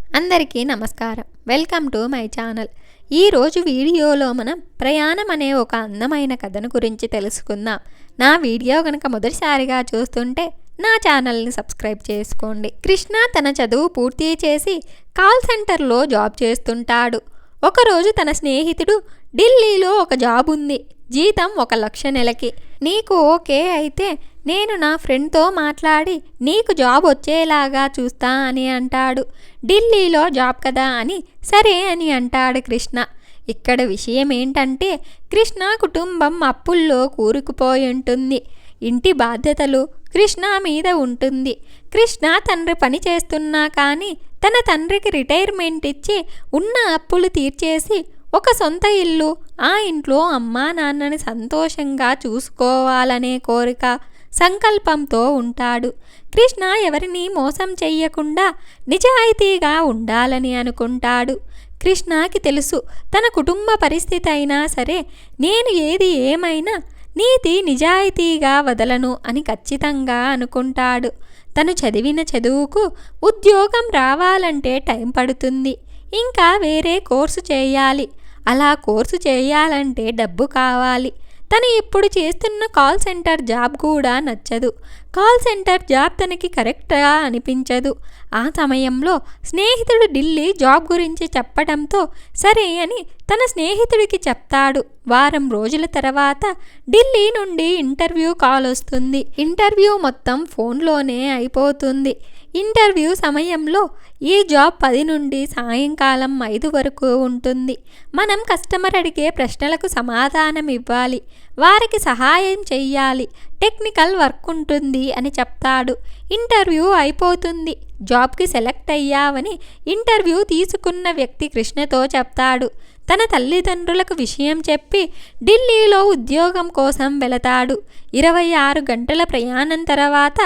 అందరికీ నమస్కారం. Welcome to my channel. ఈరోజు వీడియోలో మనం ప్రయాణం అనే ఒక అందమైన కథను గురించి తెలుసుకుందాం. నా వీడియో కనుక మొదటిసారిగా చూస్తుంటే నా ఛానల్ని సబ్స్క్రైబ్ చేసుకోండి. కృష్ణ తన చదువు పూర్తి చేసి కాల్ సెంటర్లో జాబ్ చేస్తుంటాడు. ఒకరోజు తన స్నేహితుడు, ఢిల్లీలో ఒక జాబ్ ఉంది, జీతం 1,00,000 నెలకి, నీకు ఓకే అయితే నేను నా ఫ్రెండ్తో మాట్లాడి నీకు జాబ్ వచ్చేలాగా చూస్తా అని అంటాడు. ఢిల్లీలో జాబ్ కదా అని సరే అని అంటాడు కృష్ణ. ఇక్కడ విషయం ఏంటంటే కృష్ణ కుటుంబం అప్పుల్లో కూరుకుపోయి ఉంటుంది. ఇంటి బాధ్యతలు కృష్ణ మీద ఉంటుంది. కృష్ణ తండ్రి పని చేస్తున్నా కానీ తన తండ్రికి రిటైర్మెంట్ ఇచ్చి ఉన్న అప్పులు తీర్చేసి ఒక సొంత ఇల్లు, ఆ ఇంట్లో అమ్మా నాన్నని సంతోషంగా చూసుకోవాలనే కోరిక, సంకల్పంతో ఉంటాడు. కృష్ణ ఎవరిని మోసం చెయ్యకుండా నిజాయితీగా ఉండాలని అనుకుంటాడు. కృష్ణకి తెలుసు తన కుటుంబ పరిస్థితి అయినా సరే నేను ఏది ఏమైనా నీతి నిజాయితీగా వదలను అని ఖచ్చితంగా అనుకుంటాడు. తను చదివిన చదువుకు ఉద్యోగం రావాలంటే టైం పడుతుంది. ఇంకా వేరే కోర్సు చేయాలి. అలా కోర్సు చేయాలంటే డబ్బు కావాలి. తను ఇప్పుడు చేస్తున్న కాల్ సెంటర్ జాబ్ కూడా నచ్చదు. కాల్ సెంటర్ జాబ్ తనకి కరెక్ట్గా అనిపించదు. ఆ సమయంలో స్నేహితుడు ఢిల్లీ జాబ్ గురించి చెప్పడంతో సరే అని తన స్నేహితుడికి చెప్తాడు. వారం రోజుల తర్వాత ఢిల్లీ నుండి ఇంటర్వ్యూ కాల్ వస్తుంది. ఇంటర్వ్యూ మొత్తం ఫోన్లోనే అయిపోతుంది. ఇంటర్వ్యూ సమయంలో ఈ జాబ్ 10 నుండి సాయంకాలం 5 వరకు ఉంటుంది. మనం కస్టమర్ అడిగే ప్రశ్నలకు సమాధానం ఇవ్వాలి, వారికి సహాయం చెయ్యాలి, టెక్నికల్ వర్క్ ఉంటుంది అని చెప్తాడు. ఇంటర్వ్యూ అయిపోతుంది. జాబ్కి సెలెక్ట్ అయ్యావని ఇంటర్వ్యూ తీసుకున్న వ్యక్తి కృష్ణతో చెప్తాడు. తన తల్లిదండ్రులకు విషయం చెప్పి ఢిల్లీలో ఉద్యోగం కోసం వెళతాడు. 26 గంటల ప్రయాణం తర్వాత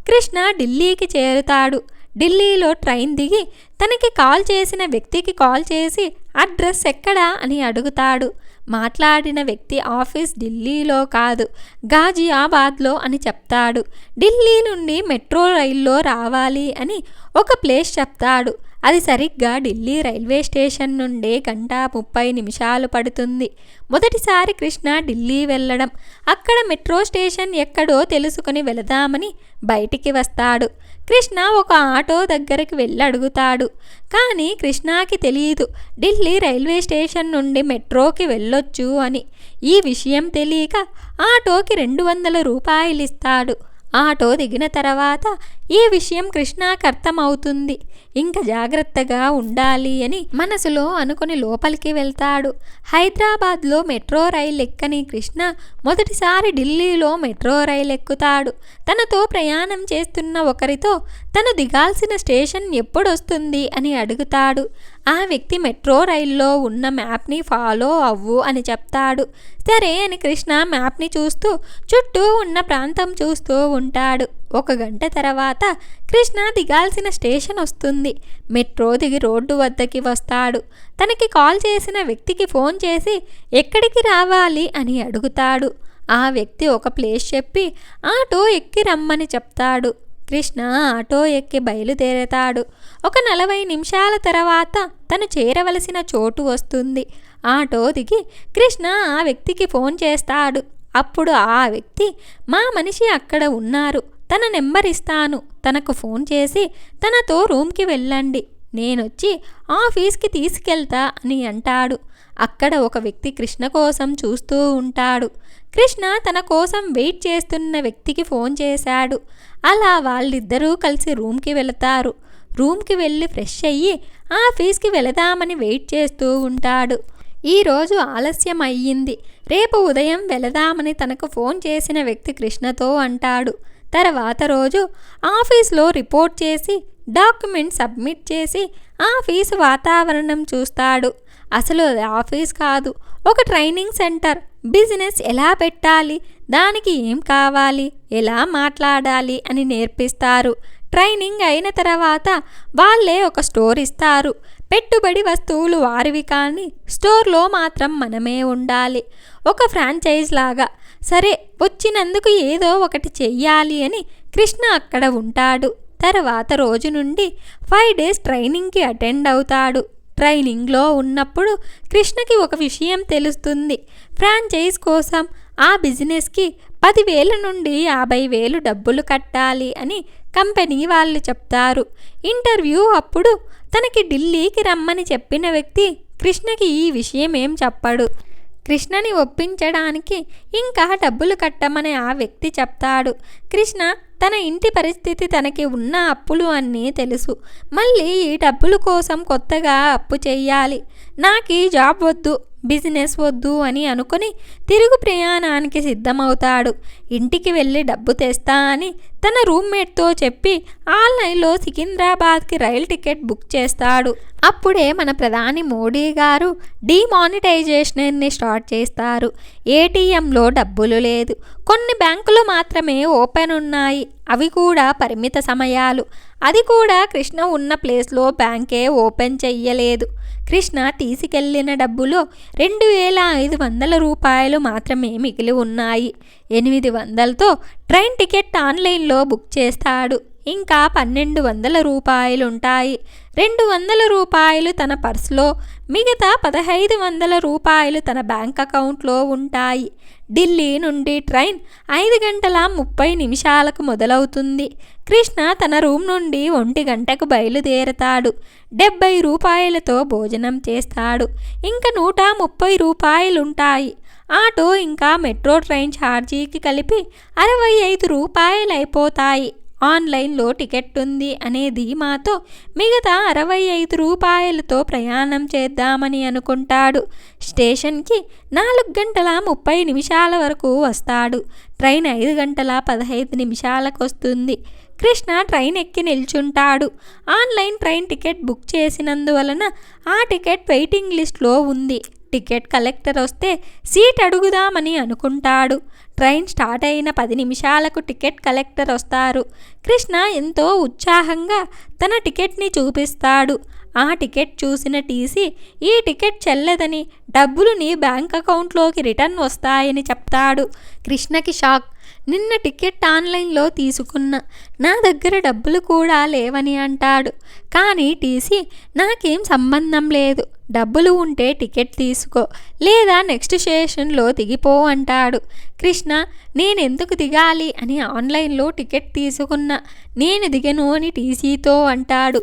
కృష్ణ ఢిల్లీకి చేరుతాడు. ఢిల్లీలో ట్రైన్ దిగి తనకి కాల్ చేసిన వ్యక్తికి కాల్ చేసి అడ్రస్ ఎక్కడా అని అడుగుతాడు. మాట్లాడిన వ్యక్తి ఆఫీస్ ఢిల్లీలో కాదు, గాజియాబాద్లో అని చెప్తాడు. ఢిల్లీ నుండి మెట్రో రైల్లో రావాలి అని ఒక ప్లేస్ చెప్తాడు. అది సరిగ్గా ఢిల్లీ రైల్వే స్టేషన్ నుండి 1:30 పడుతుంది. మొదటిసారి కృష్ణ ఢిల్లీ వెళ్ళడం. అక్కడ మెట్రో స్టేషన్ ఎక్కడో తెలుసుకుని వెళదామని బయటికి వస్తాడు. కృష్ణ ఒక ఆటో దగ్గరికి వెళ్ళి అడుగుతాడు. కానీ కృష్ణకి తెలియదు ఢిల్లీ రైల్వే స్టేషన్ నుండి మెట్రోకి వెళ్ళొచ్చు అని. ఈ విషయం తెలియక ఆటోకి 200 రూపాయలు ఇస్తాడు. ఆటో దిగిన తర్వాత ఈ విషయం కృష్ణకి అర్థమవుతుంది. ఇంకా జాగ్రత్తగా ఉండాలి అని మనసులో అనుకుని లోపలికి వెళ్తాడు. హైదరాబాద్లో మెట్రో రైలు ఎక్కని కృష్ణ మొదటిసారి ఢిల్లీలో మెట్రో రైలు ఎక్కుతాడు. తనతో ప్రయాణం చేస్తున్న ఒకరితో తను దిగాల్సిన స్టేషన్ ఎప్పుడొస్తుంది అని అడుగుతాడు. ఆ వ్యక్తి మెట్రో రైల్లో ఉన్న మ్యాప్ని ఫాలో అవ్వు అని చెప్తాడు. సరే అని కృష్ణ మ్యాప్ని చూస్తూ చుట్టూ ఉన్న ప్రాంతం చూస్తూ ఉంటాడు. 1 గంట తర్వాత కృష్ణ దిగాల్సిన స్టేషన్ వస్తుంది. మెట్రో దిగి రోడ్డు వద్దకి వస్తాడు. తనకి కాల్ చేసిన వ్యక్తికి ఫోన్ చేసి ఎక్కడికి రావాలి అని అడుగుతాడు. ఆ వ్యక్తి ఒక ప్లేస్ చెప్పి ఆటో ఎక్కి రమ్మని చెప్తాడు. కృష్ణ ఆటో ఎక్కి బయలుదేరతాడు. ఒక 40 నిమిషాల తర్వాత తను చేరవలసిన చోటు వస్తుంది. ఆటో దిగి కృష్ణ ఆ వ్యక్తికి ఫోన్ చేస్తాడు. అప్పుడు ఆ వ్యక్తి, మా మనిషి అక్కడ ఉన్నారు, తన నెంబర్ ఇస్తాను, తనకు ఫోన్ చేసి తనతో రూమ్కి వెళ్ళండి, నేనొచ్చి ఆఫీస్కి తీసుకెళ్తా అని అంటాడు. అక్కడ ఒక వ్యక్తి కృష్ణ కోసం చూస్తూ ఉంటాడు. కృష్ణ తన కోసం వెయిట్ చేస్తున్న వ్యక్తికి ఫోన్ చేశాడు. అలా వాళ్ళిద్దరూ కలిసి రూమ్కి వెళతారు. రూమ్కి వెళ్ళి ఫ్రెష్ అయ్యి ఆఫీస్కి వెళదామని వెయిట్ చేస్తూ ఉంటాడు. ఈరోజు ఆలస్యం అయ్యింది, రేపు ఉదయం వెళదామని తనకు ఫోన్ చేసిన వ్యక్తి కృష్ణతో అంటాడు. తర్వాత రోజు ఆఫీస్లో రిపోర్ట్ చేసి డాక్యుమెంట్ సబ్మిట్ చేసి ఆఫీసు వాతావరణం చూస్తాడు. అసలు అది ఆఫీస్ కాదు, ఒక ట్రైనింగ్ సెంటర్. బిజినెస్ ఎలా పెట్టాలి, దానికి ఏం కావాలి, ఎలా మాట్లాడాలి అని నేర్పిస్తారు. ట్రైనింగ్ అయిన తర్వాత వాళ్ళే ఒక స్టోర్ ఇస్తారు. పెట్టుబడి వస్తువులు వారివి కానీ స్టోర్లో మాత్రం మనమే ఉండాలి. ఒక ఫ్రాంచైజ్ లాగా. సరే వచ్చినందుకు ఏదో ఒకటి చెయ్యాలి అని కృష్ణ అక్కడ ఉంటాడు. తర్వాత రోజు నుండి 5 డేస్ ట్రైనింగ్కి అటెండ్ అవుతాడు. ట్రైనింగ్లో ఉన్నప్పుడు కృష్ణకి ఒక విషయం తెలుస్తుంది. ఫ్రాంచైజ్ కోసం ఆ బిజినెస్కి 10,000 నుండి 50,000 డబ్బులు కట్టాలి అని కంపెనీ వాళ్ళు చెప్తారు. ఇంటర్వ్యూ అప్పుడు తనకి ఢిల్లీకి రమ్మని చెప్పిన వ్యక్తి కృష్ణకి ఈ విషయం ఏం చెప్పడు. కృష్ణని ఒప్పించడానికి ఇంకా డబ్బులు కట్టమని ఆ వ్యక్తి చెప్తాడు. కృష్ణ తన ఇంటి పరిస్థితి, తనకి ఉన్న అప్పులు అన్నీ తెలుసు. మళ్ళీ ఈ డబ్బుల కోసం కొత్తగా అప్పు చెయ్యాలి. నాకు జాబ్ వద్దు, బిజినెస్ వద్దు అని అనుకుని తిరుగు ప్రయాణానికి సిద్ధమవుతాడు. ఇంటికి వెళ్ళి డబ్బు తెస్తా అని తన రూమ్మేట్తో చెప్పి ఆన్లైన్లో సికింద్రాబాద్కి రైలు టికెట్ బుక్ చేస్తాడు. అప్పుడే మన ప్రధాని మోడీ గారు డిమానిటైజేషన్ని స్టార్ట్ చేస్తారు. ఏటీఎంలో డబ్బులు లేదు. కొన్ని బ్యాంకులు మాత్రమే ఓపెన్ ఉన్నాయి. అవి కూడా పరిమిత సమయాలు. అది కూడా కృష్ణ ఉన్న ప్లేస్లో బ్యాంకే ఓపెన్ చెయ్యలేదు. కృష్ణ తీసుకెళ్లిన డబ్బులో 2,500 రూపాయలు మాత్రమే మిగిలి ఉన్నాయి. 800తో ట్రైన్ టికెట్ ఆన్లైన్లో బుక్ చేస్తాడు. ఇంకా 1,200 రూపాయలుంటాయి. 200 రూపాయలు తన పర్సులో, మిగతా 1,500 రూపాయలు తన బ్యాంక్ అకౌంట్లో ఉంటాయి. ఢిల్లీ నుండి ట్రైన్ 5:30 మొదలవుతుంది. కృష్ణ తన రూమ్ నుండి 1 గంటకు బయలుదేరతాడు. 70 రూపాయలతో భోజనం చేస్తాడు. ఇంకా 130 రూపాయలుంటాయి. ఆటో ఇంకా మెట్రో ట్రైన్ ఛార్జీకి కలిపి 65 రూపాయలు అయిపోతాయి. ఆన్లైన్లో టికెట్ ఉంది అనే ధీమాతో మిగతా 65 రూపాయలతో ప్రయాణం చేద్దామని అనుకుంటాడు. స్టేషన్కి 4:30 వరకు వస్తాడు. ట్రైన్ 5:15 వస్తుంది. కృష్ణ ట్రైన్ ఎక్కి నిల్చుంటాడు. ఆన్లైన్ ట్రైన్ టికెట్ బుక్ చేసినందువలన ఆ టికెట్ వెయిటింగ్ లిస్ట్లో ఉంది. టికెట్ కలెక్టర్ వస్తే సీట్ అడుగుదామని అనుకుంటాడు. ట్రైన్ స్టార్ట్ అయిన 10 నిమిషాలకు టికెట్ కలెక్టర్ వస్తారు. కృష్ణ ఎంతో ఉత్సాహంగా తన టికెట్ని చూపిస్తాడు. ఆ టికెట్ చూసిన టీసీ ఈ టికెట్ చెల్లదని, డబ్బులు నీ బ్యాంక్ అకౌంట్లోకి రిటర్న్ వస్తాయని చెప్తాడు. కృష్ణకి షాక్. నిన్న టికెట్ ఆన్లైన్లో తీసుకున్నా, నా దగ్గర డబ్బులు కూడా లేవని అంటాడు. కానీ టీసీ నాకేం సంబంధం లేదు, డబ్బులు ఉంటే టికెట్ తీసుకో, లేదా నెక్స్ట్ స్టేషన్లో దిగిపో అంటాడు. కృష్ణ నేనెందుకు దిగాలి అని ఆన్లైన్లో టికెట్ తీసుకున్నా, నేను దిగను అని టీసీతో అంటాడు.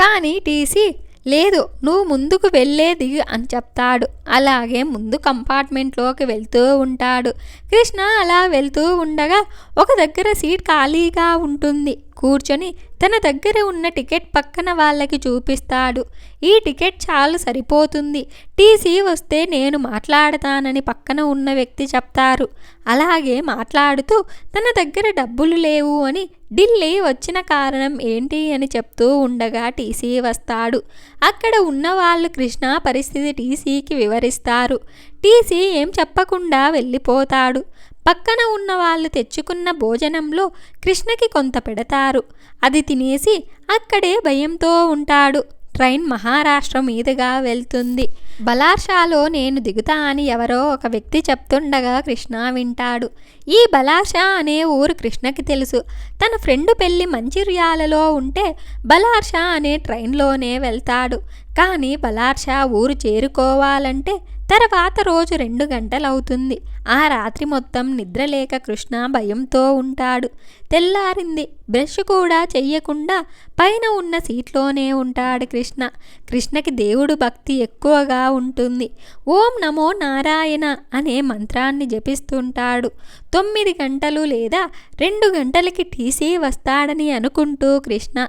కానీ టీసీ లేదు, నువ్వు ముందుకు వెళ్ళే దిగు అని చెప్తాడు. అలాగే ముందు కంపార్ట్మెంట్లోకి వెళ్తూ ఉంటాడు. కృష్ణ అలా వెళ్తూ ఉండగా ఒక దగ్గర సీట్ ఖాళీగా ఉంటుంది. కూర్చొని తన దగ్గర ఉన్న టికెట్ పక్కన వాళ్ళకి చూపిస్తాడు. ఈ టికెట్ చాలు, సరిపోతుంది, టీసీ వస్తే నేను మాట్లాడతానని పక్కన ఉన్న వ్యక్తి చెప్తారు. అలాగే మాట్లాడుతూ తన దగ్గర డబ్బులు లేవు అని, ఢిల్లీ వచ్చిన కారణం ఏంటి అని చెప్తూ ఉండగా టీసీ వస్తాడు. అక్కడ ఉన్నవాళ్ళు కృష్ణ పరిస్థితి టీసీకి వివరిస్తారు. టీసీ ఏం చెప్పకుండా వెళ్ళిపోతాడు. పక్కన ఉన్న వాళ్ళు తెచ్చుకున్న భోజనంలో కృష్ణకి కొంత పెడతారు. అది తినేసి అక్కడే భయంతో ఉంటాడు. ట్రైన్ మహారాష్ట్ర మీదుగా వెళ్తుంది. బలార్షాలో నేను దిగుతా అని ఎవరో ఒక వ్యక్తి చెప్తుండగా కృష్ణ వింటాడు. ఈ బలార్షా అనే ఊరు కృష్ణకి తెలుసు. తన ఫ్రెండ్ పెళ్ళి మంచిర్యాలలో ఉంటే బలార్షా అనే ట్రైన్లోనే వెళ్తాడు. కానీ బలార్షా ఊరు చేరుకోవాలంటే తర్వాత రోజు 2 గంటలవుతుంది. ఆ రాత్రి మొత్తం నిద్రలేక కృష్ణ భయంతో ఉంటాడు. తెల్లారింది. బ్రష్ కూడా చెయ్యకుండా పైన ఉన్న సీట్లోనే ఉంటాడు కృష్ణ. కృష్ణకి దేవుడు భక్తి ఎక్కువగా ఉంటుంది. ఓం నమో నారాయణ అనే మంత్రాన్ని జపిస్తుంటాడు. 9 గంటలు లేదా 2 గంటలకి టీసీ వస్తాడని అనుకుంటూ కృష్ణ,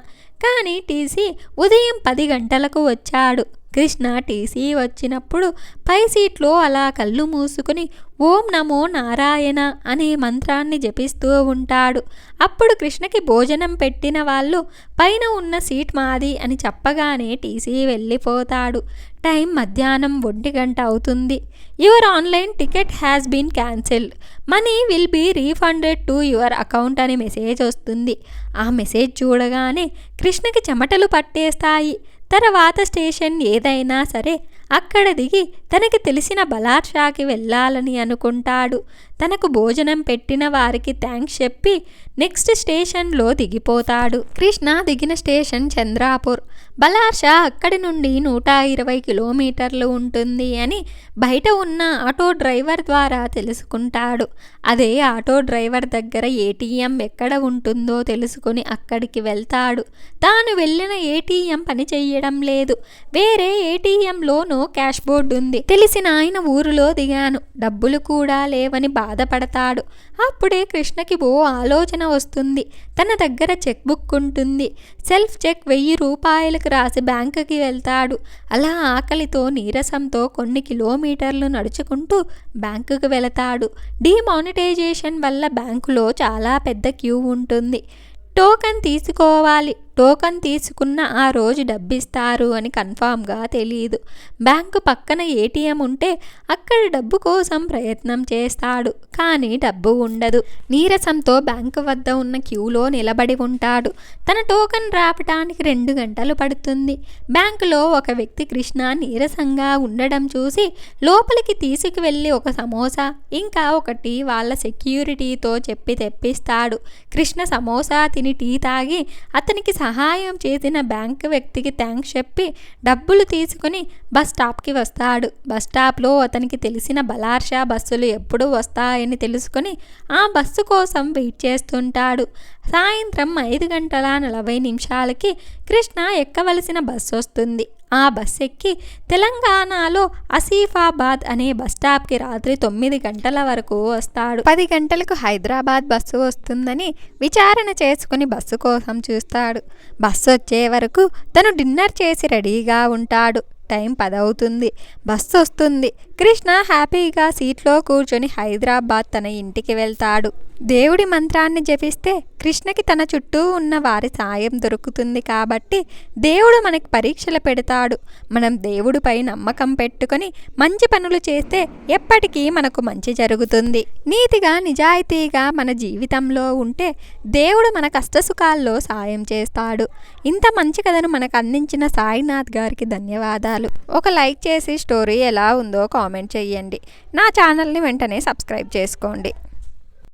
కానీ టీసీ ఉదయం 10 గంటలకు వచ్చాడు. కృష్ణ టీసీ వచ్చినప్పుడు పై సీట్లో అలా కళ్ళు మూసుకుని ఓం నమో నారాయణ అనే మంత్రాన్ని జపిస్తూ ఉంటాడు. అప్పుడు కృష్ణకి భోజనం పెట్టిన వాళ్ళు పైన ఉన్న సీట్ మాది అని చెప్పగానే టీసీ వెళ్ళిపోతాడు. టైం మధ్యాహ్నం 1 గంట అవుతుంది. Your online ticket has been cancelled, money will be refunded to your account అనే మెసేజ్ వస్తుంది. ఆ మెసేజ్ చూడగానే కృష్ణకి చెమటలు పట్టేస్తాయి. తర్వాత స్టేషన్ ఏదైనా సరే అక్కడ దిగి తనకి తెలిసిన బలార్షాకి వెళ్ళాలని అనుకుంటాడు. తనకు భోజనం పెట్టిన వారికి థ్యాంక్స్ చెప్పి నెక్స్ట్ స్టేషన్లో దిగిపోతాడు. కృష్ణ దిగిన స్టేషన్ చంద్రాపూర్. బలార్షా అక్కడి నుండి 120 కిలోమీటర్లు ఉంటుంది అని బయట ఉన్న ఆటో డ్రైవర్ ద్వారా తెలుసుకుంటాడు. అదే ఆటో డ్రైవర్ దగ్గర ఏటీఎం ఎక్కడ ఉంటుందో తెలుసుకుని అక్కడికి వెళ్తాడు. తాను వెళ్ళిన ఏటీఎం పని చెయ్యడం లేదు. వేరే ఏటీఎంలో నో క్యాష్ బోర్డు ఉంది. తెలిసిన ఆయన ఊరిలో దిగాను, డబ్బులు కూడా లేవని బాధపడతాడు. అప్పుడే కృష్ణకి ఓ ఆలోచన వస్తుంది. తన దగ్గర చెక్ బుక్ ఉంటుంది. సెల్ఫ్ చెక్ 1000 రూపాయలకు రాసి బ్యాంకుకి వెళ్తాడు. అలా ఆకలితో నీరసంతో కొన్ని కిలోమీటర్లు నడుచుకుంటూ బ్యాంకుకి వెళతాడు. డిమానిటైజేషన్ వల్ల బ్యాంకులో చాలా పెద్ద క్యూ ఉంటుంది. టోకెన్ తీసుకోవాలి. టోకెన్ తీసుకున్న ఆ రోజు డబ్బిస్తారు అని కన్ఫామ్గా తెలియదు. బ్యాంకు పక్కన ఏటీఎం ఉంటే అక్కడ డబ్బు కోసం ప్రయత్నం చేస్తాడు. కానీ డబ్బు ఉండదు. నీరసంతో బ్యాంకు వద్ద ఉన్న క్యూలో నిలబడి ఉంటాడు. తన టోకెన్ రావటానికి 2 గంటలు పడుతుంది. బ్యాంకులో ఒక వ్యక్తి కృష్ణ నీరసంగా ఉండడం చూసి లోపలికి తీసుకువెళ్ళి ఒక సమోసా ఇంకా ఒక టీ వాళ్ళ సెక్యూరిటీతో చెప్పి తెప్పిస్తాడు. కృష్ణ సమోసా తిని టీ తాగి అతనికి సహాయం చేసిన బ్యాంకు వ్యక్తికి థ్యాంక్స్ చెప్పి డబ్బులు తీసుకుని బస్ స్టాప్కి వస్తాడు. బస్ స్టాప్లో అతనికి తెలిసిన బలార్షా బస్సులు ఎప్పుడు వస్తాయని తెలుసుకుని ఆ బస్సు కోసం వెయిట్ చేస్తుంటాడు. సాయంత్రం 5:40 కృష్ణ ఎక్కవలసిన బస్సు వస్తుంది. ఆ బస్ ఎక్కి తెలంగాణలో ఆసిఫాబాద్ అనే బస్ స్టాప్కి రాత్రి 9 గంటల వరకు వస్తాడు. 10 గంటలకు హైదరాబాద్ బస్సు వస్తుందని విచారణ చేసుకుని బస్సు కోసం చూస్తాడు. బస్సు వచ్చే వరకు తను డిన్నర్ చేసి రెడీగా ఉంటాడు. టైం 10 అవుతుంది. బస్సు వస్తుంది. కృష్ణ హ్యాపీగా సీట్లో కూర్చొని హైదరాబాద్ తన ఇంటికి వెళ్తాడు. దేవుడి మంత్రాన్ని జపిస్తే కృష్ణకి తన చుట్టూ ఉన్న వారి సాయం దొరుకుతుంది కాబట్టి దేవుడు మనకి పరీక్షలు పెడతాడు. మనం దేవుడిపై నమ్మకం పెట్టుకొని మంచి పనులు చేస్తే ఎప్పటికీ మనకు మంచి జరుగుతుంది. నీతిగా నిజాయితీగా మన జీవితంలో ఉంటే దేవుడు మన కష్టసుఖాల్లో సాయం చేస్తాడు. ఇంత మంచి కథను మనకు అందించిన సాయినాథ్ గారికి ధన్యవాదాలు. ఒక లైక్ చేసి స్టోరీ ఎలా ఉందో కామెంట్ చేయండి. నా ఛానల్ని వెంటనే సబ్స్క్రైబ్ చేసుకోండి.